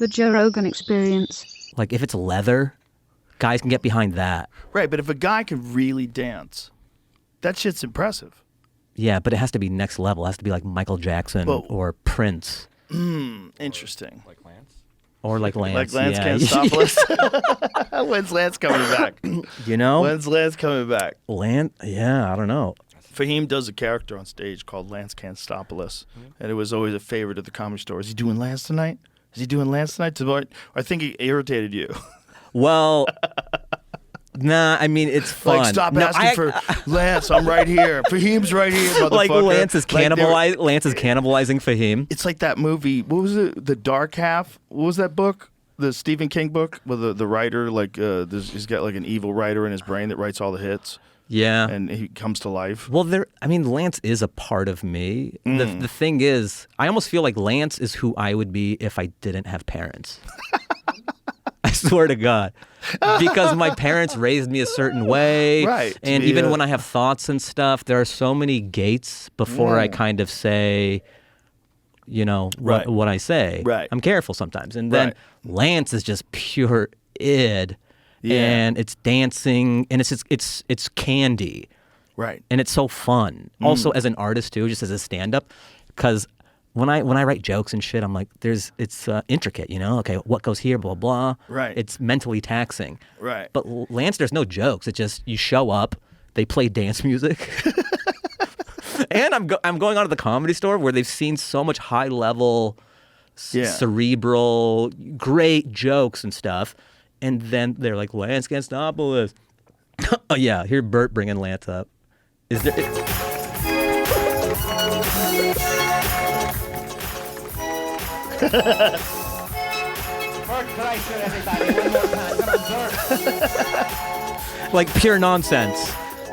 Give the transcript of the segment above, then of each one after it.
The Joe Rogan Experience. Like if it's leather, guys can get behind that. Right, but if a guy can really dance, that shit's impressive. Yeah, but it has to be next level. It has to be like Michael Jackson or Prince. Interesting. Like Lance? Or like Lance. Like Lance yeah. Cantstopolis. When's Lance coming back? You know? When's Lance coming back? Lance? Yeah, I don't know. Fahim does a character on stage called Lance Cantstopolis, and it was always a favorite at the Comedy Store. Is he doing Lance tonight? Is he doing Lance tonight? I think he irritated you. Well, nah, I mean, it's fun. Like, stop asking for Lance. I'm right here. Fahim's right here, motherfucker. Like Lance is Like cannibalizing Fahim. it's like that movie. What was it? The Dark Half. What was that book? The Stephen King book with the writer. Like, he's got like an evil writer in his brain that writes all the hits. Yeah. And he comes to life. Well, Lance is a part of me. The thing is, I almost feel like Lance is who I would be if I didn't have parents. I swear to God. Because my parents raised me a certain way. Right. And even when I have thoughts and stuff, there are so many gates before I kind of say, what I say. Right. I'm careful sometimes. And then Lance is just pure id. Yeah. And it's dancing, and it's candy, Right. and it's so fun. Also, as an artist too, just as a stand-up, because when I write jokes and shit, I'm like, it's intricate, Okay, what goes here, blah blah. Right. It's mentally taxing. Right. But Lance, there's no jokes. It's just you show up, they play dance music, and I'm going on to the Comedy Store where they've seen so much high level, cerebral, great jokes and stuff. And then they're like, Lance Cantstopolis. Oh, yeah, hear Bert bringing Lance up. Is there... Bert, could I shoot everybody one more time? Come on, Bert. Like pure nonsense.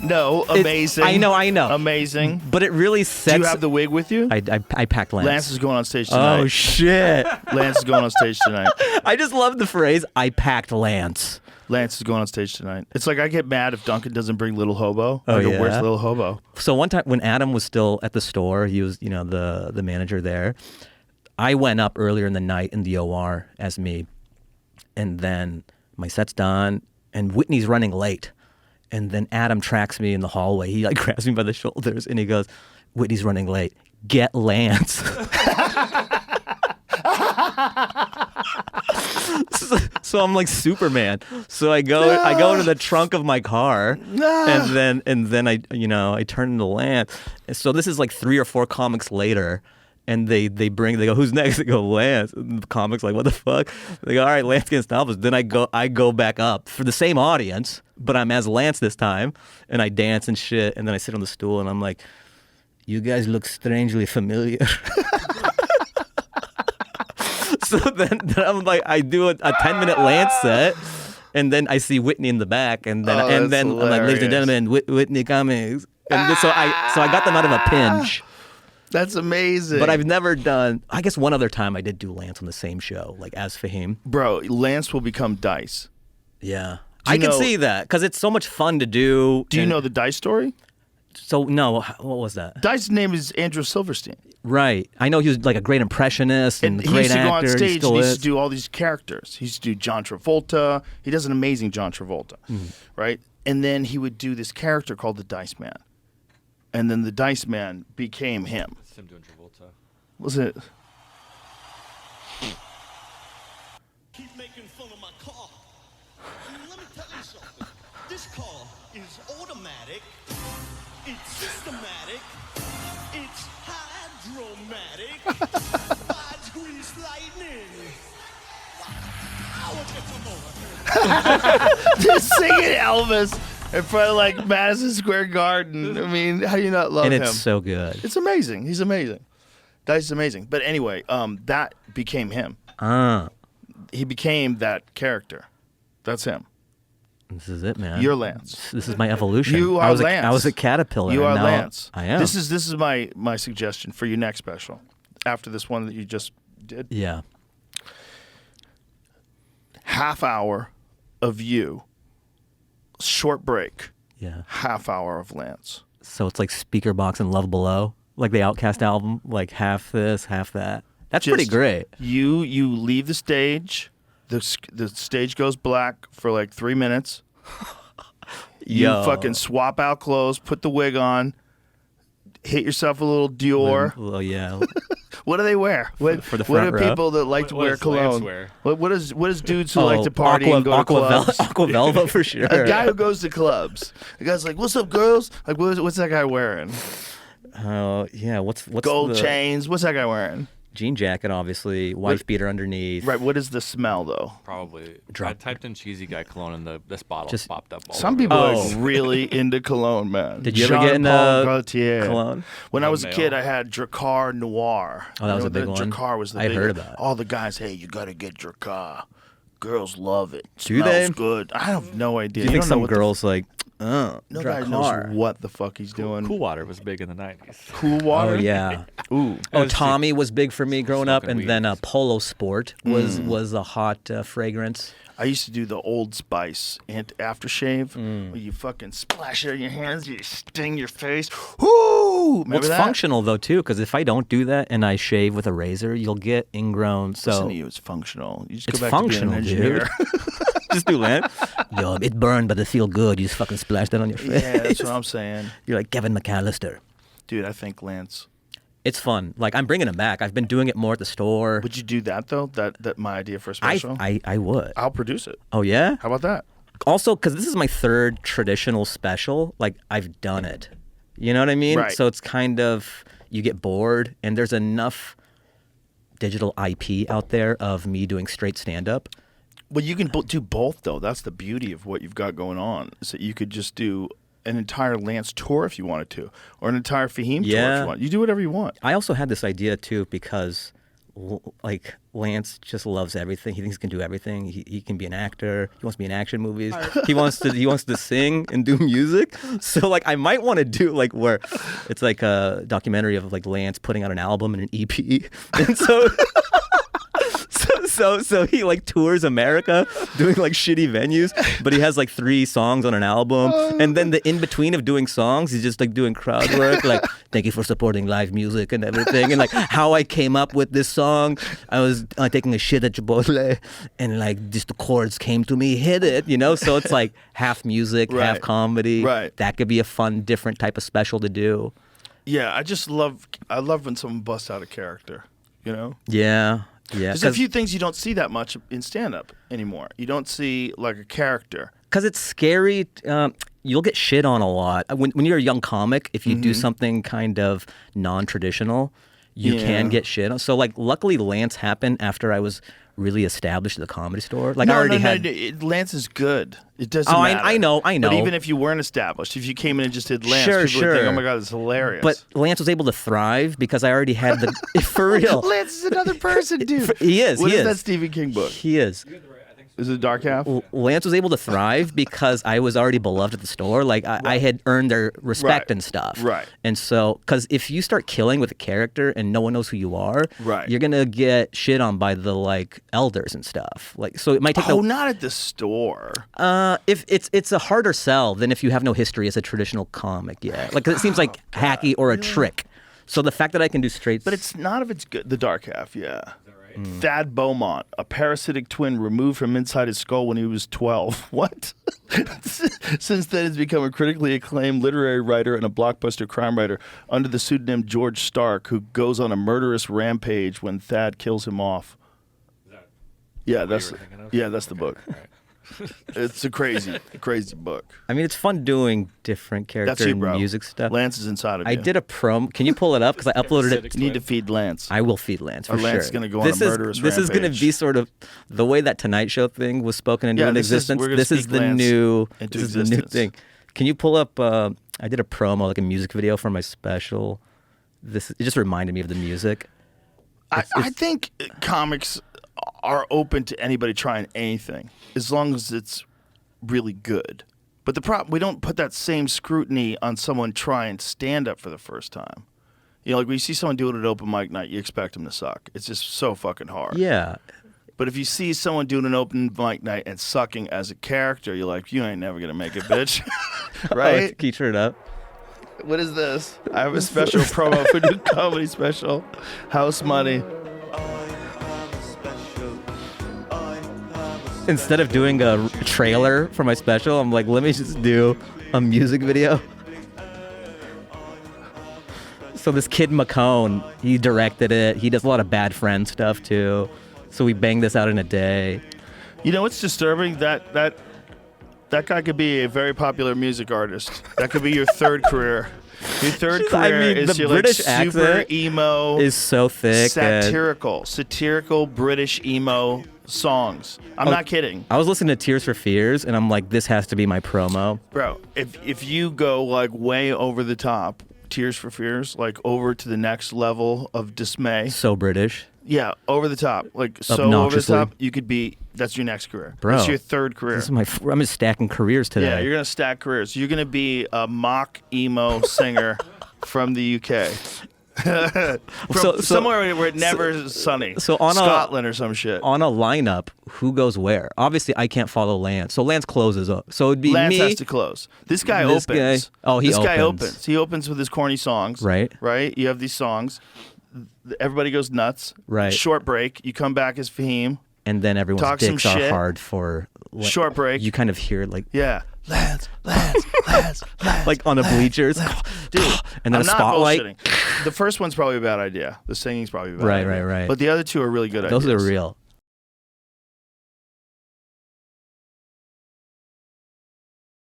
No, amazing. I know. Amazing. But it really sets... Do you have the wig with you? I packed Lance. Lance is going on stage tonight. Oh, shit. Lance is going on stage tonight. I just love the phrase, I packed Lance. Lance is going on stage tonight. It's like I get mad if Duncan doesn't bring Little Hobo. Oh, I go, yeah? where's Little Hobo? So one time when Adam was still at the store, he was, the manager there. I went up earlier in the night in the OR as me. And then my set's done, and Whitney's running late. And then Adam tracks me in the hallway. He like grabs me by the shoulders and he goes, Whitney's running late. Get Lance. So I'm like Superman. So I go into the trunk of my car and then I turn into Lance. And so this is like 3 or 4 comics later. And they go, who's next? They go, Lance. And the comic's like, what the fuck? They go, all right, Lance Cantstopolis. Then I go back up for the same audience, but I'm as Lance this time, and I dance and shit, and then I sit on the stool, and I'm like, you guys look strangely familiar. So then I'm like, I do a 10-minute Lance set, and then I see Whitney in the back, and then I'm like, ladies and gentlemen, Whitney Cummings. And so I got them out of a pinch. That's amazing. But I've never done, I guess one other time I did do Lance on the same show, like as Fahim. Bro, Lance will become Dice. Yeah. I can see that, because it's so much fun to do. Do you know the Dice story? So, no, what was that? Dice's name is Andrew Silverstein. Right. I know he was like a great impressionist and a great actor. He used to go on stage and he used is. to do all these characters. He used to do John Travolta. He does an amazing John Travolta, right? And then he would do this character called the Dice Man. And then the Dice Man became him. It's him doing Travolta. Was it? Keep making fun of my car. Let me tell you something. This car is automatic. It's systematic. It's hydromatic. Five grease lightning. Wow, Just singing Elvis in front of like Madison Square Garden. I mean, how do you not love him? And it's so good. It's amazing. He's amazing. Dice is amazing. But anyway, that became him. He became that character. That's him. This is it, man. You're Lance. This is my evolution. You are Lance. I was a caterpillar. You are now Lance. I am. This is my suggestion for your next special. After this one that you just did. Yeah. Half hour of you. Short break. Yeah. Half hour of Lance. So it's like Speaker Box and Love Below, like the Outkast album, like half this, half that. That's pretty great. You leave the stage. The stage goes black for like 3 minutes. You Yo. fucking swap out clothes, put the wig on, hit yourself a little Dior. Well, yeah. What do they wear? What, For the what front are row? people that like to What wear does Lance cologne? wear? What is dudes who like to party Aqua, and go to clubs? Aquavelva for sure. A guy who goes to clubs. The guy's like, "What's up, girls?" Like, what's that guy wearing? Oh, yeah. What's Gold the chains. What's that guy wearing? jean jacket? Obviously, wife beater underneath. Right. What is the smell though? Probably. Drop. I typed in cheesy guy cologne and this bottle Just- popped up. All Some over. people Oh. are really into cologne, man. Did you ever get into Jean-Paul Gaultier. cologne? When I was a Male. kid, I had Dracar Noir. Oh, that was a big the one. Dracar was the I big heard one. about it. All the guys, hey, you gotta get Dracar. Girls love it. Do Smells they? good. I have no idea. Do you think don't know some what girls like, no guy knows Drakkar? what the fuck he's doing. Cool water was big in the 90s. Cool water. Oh yeah. Ooh. Oh, was Tommy was big for me growing up, smoking and then weed. Polo Sport was a hot fragrance. I used to do the Old Spice aftershave, Mm. where you fucking splash it on your hands, you sting your face. Woo! Well, Remember it's that? functional though too, because if I don't do that and I shave with a razor, you'll get ingrown. So Listen to you, it's functional. You just it's go back functional, to being an engineer. dude. Just do that. Yo, it burned, but it feel good. You just fucking splash that on your face. Yeah, that's what I'm saying. You're like Kevin McAllister. Dude, I think Lance. It's fun. Like I'm bringing it back. I've been doing it more at the store. Would you do that though? That my idea for a special? I would. I'll produce it. Oh yeah. How about that? Also, because this is my third traditional special, like I've done it. You know what I mean? Right. So it's kind of you get bored, and there's enough digital IP out there of me doing straight stand up. Well, you can do both though. That's the beauty of what you've got going on. So you could just do an entire Lance tour if you wanted to, or an entire Fahim tour if Yeah. you want. You do whatever you want. I also had this idea too because, like, Lance just loves everything. He thinks he can do everything. He can be an actor. He wants to be in action movies. He wants to sing and do music. So like, I might want to do like where it's like a documentary of like Lance putting out an album and an EP, and so. So he like tours America doing like shitty venues, but he has like 3 songs on an album, and then the in between of doing songs, he's just like doing crowd work, like thank you for supporting live music and everything, and like how I came up with this song. I was taking a shit at Chipotle, and like just the chords came to me, hit it, you know. So it's like half music, half Right. comedy. Right. That could be a fun, different type of special to do. Yeah, I love when someone busts out a character. You know. Yeah. Yeah. There's a few things you don't see that much in stand-up anymore. You don't see like a character. Because it's scary. You'll get shit on a lot. When you're a young comic, if you do something kind of non-traditional, you Yeah. can get shit on. So, like, luckily Lance happened after I was really established at the Comedy Store. Like, I already had... Lance is good. It doesn't Oh, matter. I know. But even if you weren't established, if you came in and just did Lance, Sure, people would think, sure. oh my God, it's hilarious. But Lance was able to thrive because I already had the... For real. Lance is another person, dude. He is. What he is is that Stephen King book? He is. Is it Dark Half? Lance was able to thrive because I was already beloved at the store. Like I had earned their respect Right. and stuff. Right. And so, because if you start killing with a character and no one knows who you are, Right. you're gonna get shit on by the like elders and stuff. Like so, it might take. Oh, not at the store. If it's a harder sell than if you have no history as a traditional comic yet. Like 'cause it seems like hacky or a trick. So the fact that I can do straight. But it's not if it's good. The Dark Half, yeah. Thad Beaumont, a parasitic twin removed from inside his skull when he was 12. What? Since then, he's become a critically acclaimed literary writer and a blockbuster crime writer under the pseudonym George Stark, who goes on a murderous rampage when Thad kills him off. Yeah, that's were thinking of? that's the book. It's a crazy book. I mean, it's fun doing different That's character you, and bro. music stuff. Lance is inside of I you. did a promo. Can you pull it up? Because I uploaded it. You need to feed Lance. I will feed Lance for Or Lance sure. is gonna go on a murderous This is going to rampage. be sort of the way that Tonight Show thing was spoken into Yeah, this is- existence. we're gonna This is speak the Lance new. into This is the new existence. thing. Can you pull up? I did a promo, like a music video for my special. It just reminded me of the music. I think comics are open to anybody trying anything as long as it's really good. But the problem, we don't put that same scrutiny on someone trying stand up for the first time. You know, like when you see someone do it at open mic night, you expect them to suck. It's just so fucking hard. Yeah. But if you see someone doing an open mic night and sucking as a character, you're like, you ain't never gonna make it, bitch. Right? Can you turn it up? What is this? I have a special promo for new comedy special, House Money. instead of doing a trailer for my special, I'm like, let me just do a music video. So this kid McCone, he directed it. He does a lot of Bad Friend stuff too. So we banged this out in a day. You know what's disturbing? That guy could be a very popular music artist. That could be your third career. Your third career is the your British like, super accent emo, is so thick. satirical British emo songs. I'm not kidding, I was listening to Tears for Fears, and I'm like, this has to be my promo. bro. If you go like way over the top, Tears for Fears, like over to the next level of dismay. So British. Yeah, over the top, like so over the Obnoxiously. top. You could be. That's your next career. Bro, That's your third career. This is I'm just stacking careers today. Yeah, you're gonna stack careers. You're gonna be a mock emo singer from the UK, from somewhere where it never is sunny. So on Scotland or some shit. On a lineup, who goes where? Obviously, I can't follow Lance, so Lance closes up. So it'd be Lance me. has to close. This guy This opens. guy- oh, he This guy opens. opens. He opens with his corny songs. Right. Right. You have these songs. Everybody goes nuts. Right. Short break. You come back as Fahim. And then everyone's Talk some dicks are shit. hard for Short break. You kind of hear it like Yeah. Lance. like on the bleachers, Dude, and then I'm a spotlight. not bullshitting. The first one's probably a bad idea. The singing's probably a bad Right, idea. right. But the other two are really good Those ideas. are real.